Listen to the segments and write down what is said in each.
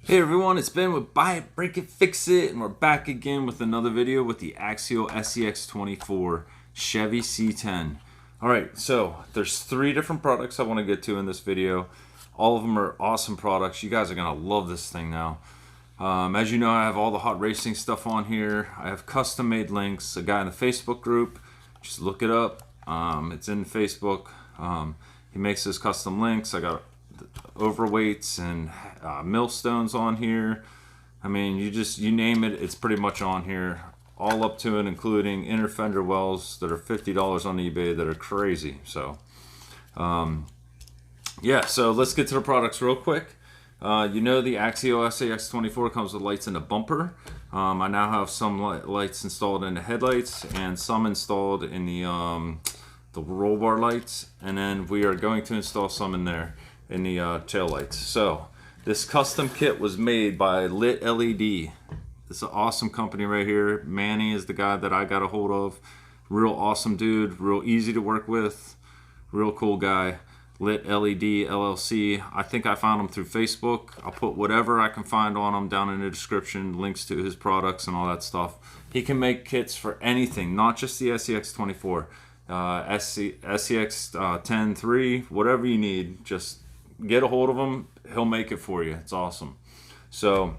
Hey everyone, it's Ben with Buy It, Break It, Fix It, and we're back again with another video with the Axial SCX24 Chevy C10. Alright, so there's three different products I want to get to in this video. All of them are awesome products. You guys are going to love this thing now. As you know, I have all the hot racing stuff on here. I have custom made links. A guy in the Facebook group, just look it up. It's in Facebook. He makes his custom links. I got overweights and millstones on here. I mean, you name it, it's pretty much on here, all up to and including inner fender wells that are $50 on eBay that are crazy. So yeah, so let's get to the products real quick. You know, the Axial SCX24 comes with lights in the bumper. I now have some lights installed in the headlights and some installed in the roll bar lights, and then we are going to install some in there in the tail lights. So this custom kit was made by Lit LED. It's an awesome company right here. Manny is the guy that I got a hold of. Real awesome dude, real easy to work with, real cool guy. Lit LED LLC. I think I found him through Facebook. I'll put whatever I can find on him down in the description, links to his products and all that stuff. He can make kits for anything, not just the SCX24. SCX10-3, whatever you need, just get a hold of him. He'll make it for you. It's awesome. So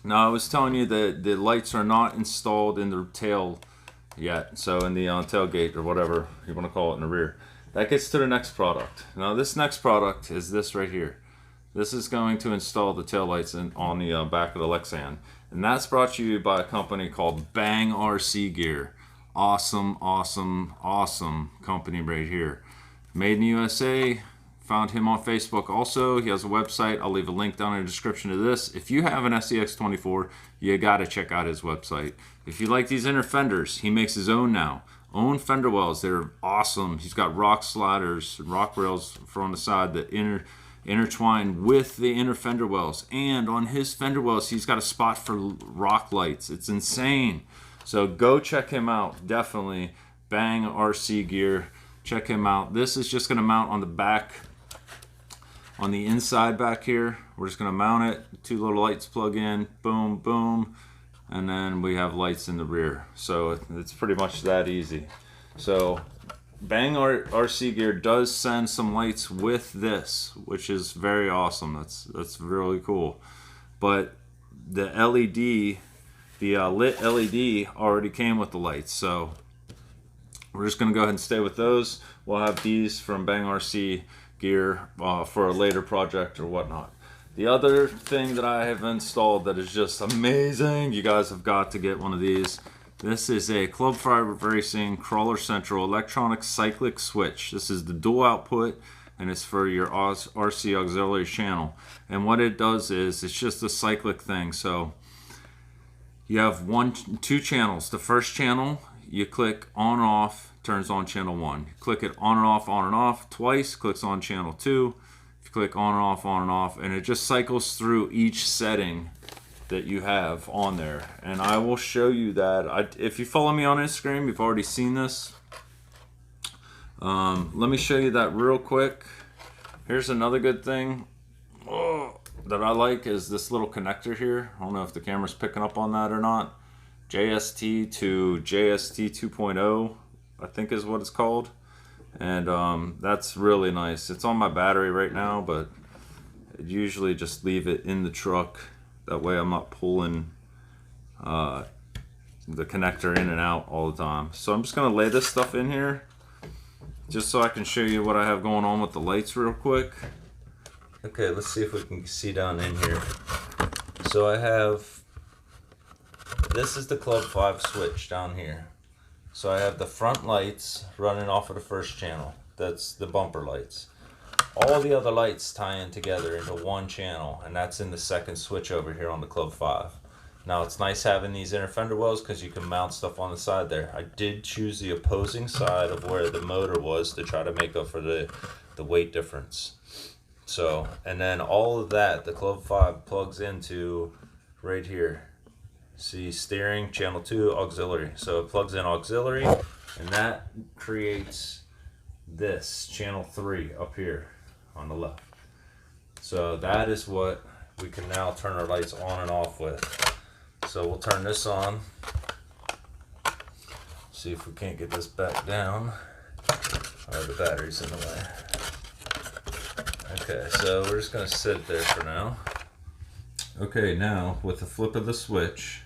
now I was telling you that the lights are not installed in the tail yet, so in the tailgate or whatever you want to call it in the rear. That gets to the next product. Now this next product is this right here. This is going to install the tail lights on the back of the Lexan, and that's brought to you by a company called Bling RC Gear. Awesome company right here. Made in the USA. Found him on Facebook also. He has a website. I'll leave a link down in the description to this. If you have an SCX24, you gotta check out his website. If you like these inner fenders, he makes his own now. Own fender wells. They're awesome. He's got rock sliders, rock rails on the side that intertwine with the inner fender wells. And on his fender wells, he's got a spot for rock lights. It's insane. So go check him out. Definitely. Bling RC Gear. Check him out. This is just gonna mount on the back. On the inside back here, we're just gonna mount it. Two little lights plug in, boom, boom, and then we have lights in the rear. So it's pretty much that easy. So Bling RC Gear does send some lights with this, which is very awesome. That's really cool. But the LED, the Lit LED already came with the lights, so we're just gonna go ahead and stay with those. We'll have these from Bling RC Gear for a later project or whatnot. The other thing that I have installed that is just amazing, you guys have got to get one of these. This is a Club 5 Racing Crawler Central electronic cyclic switch. This is the dual output, and it's for your RC auxiliary channel. And what it does is it's just a cyclic thing. So you have two channels. The first channel, you click on and off, turns on channel 1. You click it on and off twice, clicks on channel 2. If you click on and off, and it just cycles through each setting that you have on there. And I will show you that. If you follow me on Instagram, you've already seen this. Let me show you that real quick. Here's another good thing that I like is this little connector here. I don't know if the camera's picking up on that or not. JST to JST 2.0, I think is what it's called. And that's really nice. It's on my battery right now, but I usually just leave it in the truck. That way I'm not pulling the connector in and out all the time. So I'm just gonna lay this stuff in here just so I can show you what I have going on with the lights real quick. Okay, let's see if we can see down in here. So I have, this is the Club 5 switch down here. So I have the front lights running off of the first channel. That's the bumper lights. All the other lights tie in together into one channel, and that's in the second switch over here on the Club 5. Now it's nice having these inner fender wells because you can mount stuff on the side there. I did choose the opposing side of where the motor was to try to make up for the weight difference. So, and then all of that, the Club 5 plugs into right here. See, steering, channel 2, auxiliary. So it plugs in auxiliary, and that creates this channel 3 up here on the left. So that is what we can now turn our lights on and off with. So we'll turn this on. See if we can't get this back down. Oh, the battery's in the way. Okay, so we're just gonna sit it there for now. Okay, now with the flip of the switch,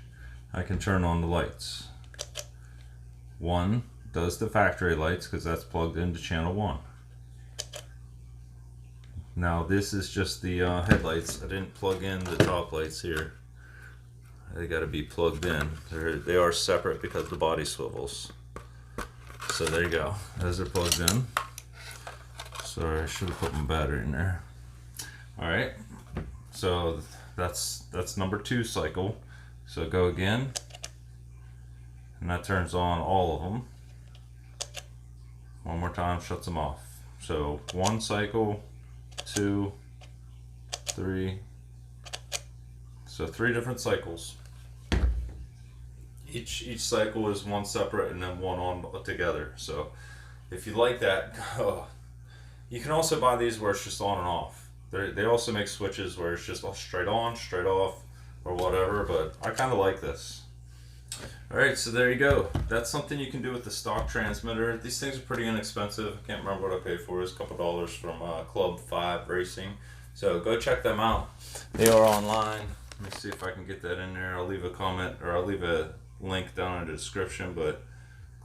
I can turn on the lights. One does the factory lights because that's plugged into channel 1. Now this is just the headlights. I didn't plug in the top lights here. They got to be plugged in. They are separate because the body swivels. So there you go. Those are plugged in. Sorry, I should have put my battery in there. All right. So that's number 2 cycle. So go again, and that turns on all of them. One more time, shuts them off. So 1 cycle, 2, 3. So 3 different cycles. Each cycle is one separate and then one on together. So if you like that, you can also buy these where it's just on and off. They also make switches where it's just straight on, straight off, or whatever, but I kind of like this. Alright, so there you go. That's something you can do with the stock transmitter. These things are pretty inexpensive. I can't remember what I paid for. It was a couple dollars from Club 5 Racing. So go check them out. They are online. Let me see if I can get that in there. I'll leave a comment, or I'll leave a link down in the description, but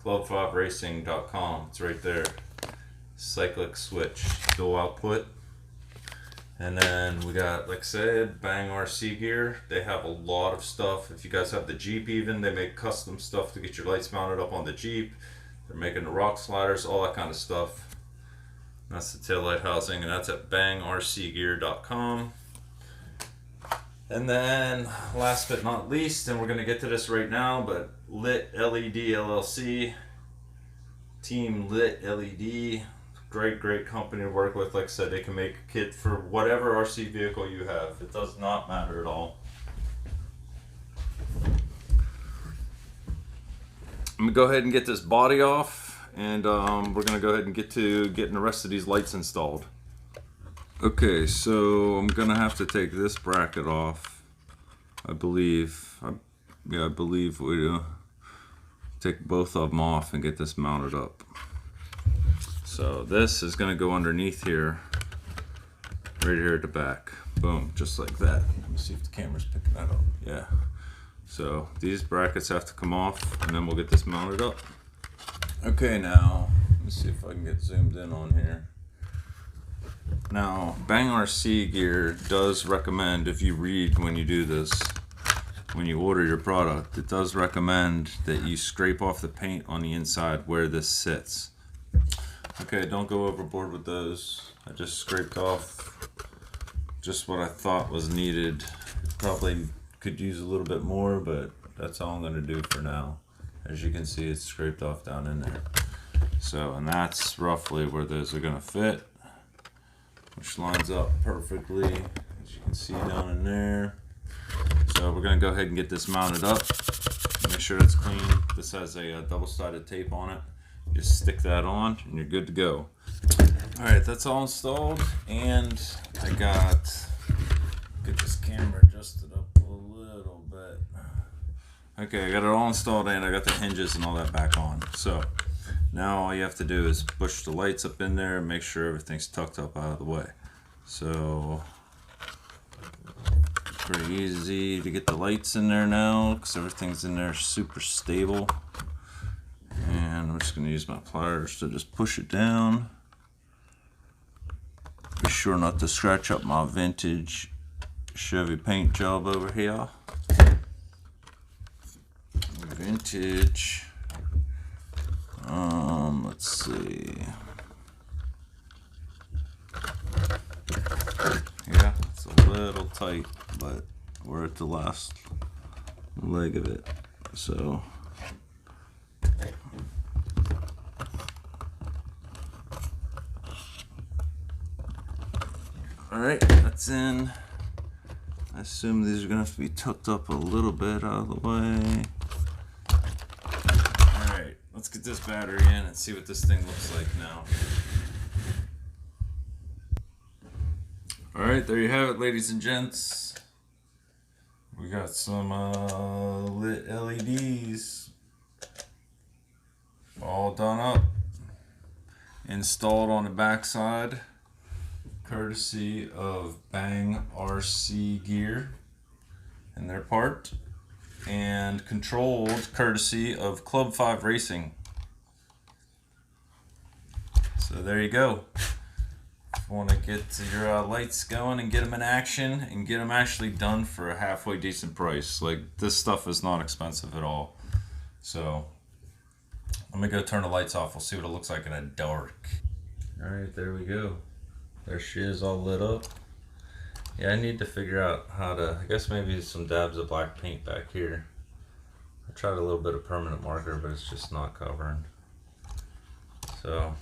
club5racing.com. It's right there. Cyclic switch, dual output. And then we got, like I said, Bang RC gear. They have a lot of stuff. If you guys have the Jeep even, they make custom stuff to get your lights mounted up on the Jeep. They're making the rock sliders, all that kind of stuff. That's the taillight housing, and that's at bangrcgear.com. And then, last but not least, and we're going to get to this right now, but Lit LED LLC, Team Lit LED, great company to work with. Like I said, they can make a kit for whatever RC vehicle you have. It does not matter at all. I'm going to go ahead and get this body off, and we're going to go ahead and get to getting the rest of these lights installed. Okay, so I'm gonna have to take this bracket off. I believe we take both of them off and get this mounted up. So this is gonna go underneath here, right here at the back. Boom, just like that. Let me see if the camera's picking that up. Yeah. So these brackets have to come off, and then we'll get this mounted up. Okay, now let me see if I can get zoomed in on here. Now, Bang RC Gear does recommend, if you read when you do this, when you order your product, it does recommend that you scrape off the paint on the inside where this sits. Okay, don't go overboard with those. I just scraped off just what I thought was needed. Probably could use a little bit more, but that's all I'm going to do for now. As you can see, it's scraped off down in there. So, and that's roughly where those are going to fit, which lines up perfectly, as you can see down in there. So we're going to go ahead and get this mounted up. Make sure it's clean. This has a double-sided tape on it. Just stick that on and you're good to go. Alright, that's all installed, and I get this camera adjusted up a little bit. Okay, I got it all installed and I got the hinges and all that back on. So now all you have to do is push the lights up in there and make sure everything's tucked up out of the way. So pretty easy to get the lights in there now because everything's in there super stable. And I'm just going to use my pliers to just push it down. Be sure not to scratch up my vintage Chevy paint job over here. Vintage. Let's see. Yeah, it's a little tight, but we're at the last leg of it. So alright, that's in. I assume these are going to have to be tucked up a little bit out of the way. Alright, let's get this battery in and see what this thing looks like now. Alright, there you have it, ladies and gents. We got some lit LEDs all done up, installed on the backside, courtesy of Bang RC gear and their part, and controlled courtesy of Club 5 Racing. So there you go. If you want to get your lights going and get them in action and get them actually done for a halfway decent price. Like, this stuff is not expensive at all. So let me go turn the lights off. We'll see what it looks like in the dark. All right, there we go. There she is, all lit up. Yeah, I need to figure out how to, I guess maybe some dabs of black paint back here. I tried a little bit of permanent marker, but it's just not covering. So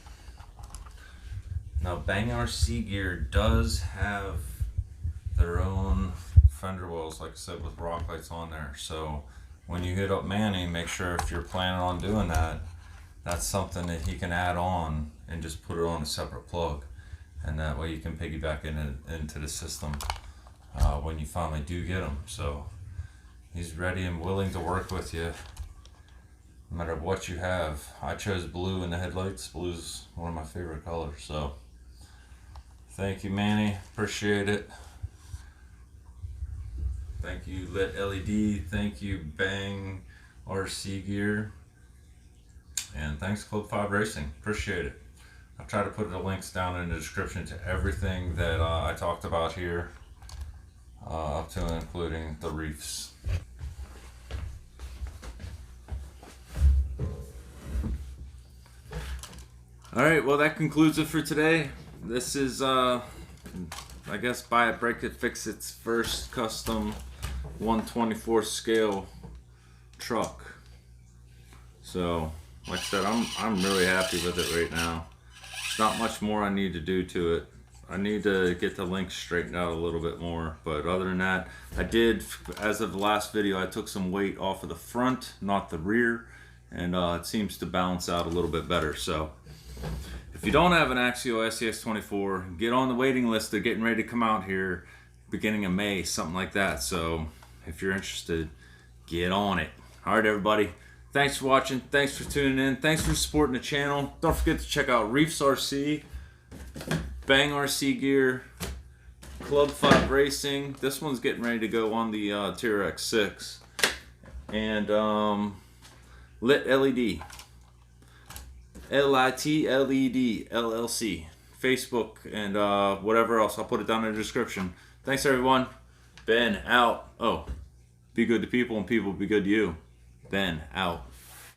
now Bang RC gear does have their own fender wells, like I said, with rock lights on there. So when you hit up Manny, make sure if you're planning on doing that, that's something that he can add on and just put it on a separate plug. And that way you can piggyback into the system when you finally do get them. So he's ready and willing to work with you no matter what you have. I chose blue in the headlights. Blue's one of my favorite colors. So thank you, Manny. Appreciate it. Thank you, Lit LED. Thank you, Bang RC gear. And thanks, Club 5 Racing. Appreciate it. I'll try to put the links down in the description to everything that I talked about here, up to and including the Reefs. Alright, well, that concludes it for today. This is, I guess, Buy It, Break It, Fix It's first custom 1/24 scale truck. So, like I said, I'm really happy with it right now. Not much more I need to do to it. I need to get the links straightened out a little bit more, but other than that, I did, as of the last video, I took some weight off of the front, not the rear, and it seems to balance out a little bit better. So if you don't have an Axial SCX24, get on the waiting list. They're getting ready to come out here beginning of May, something like that. So if you're interested, get on it. All right, everybody. Thanks for watching. Thanks for tuning in. Thanks for supporting the channel. Don't forget to check out Reefs Rc, Bang RC gear, Club 5 Racing. This one's getting ready to go on the TRX6. And Lit LED. LITLED LLC. Facebook and whatever else. I'll put it down in the description. Thanks, everyone. Ben out. Oh, be good to people and people be good to you. Ben out.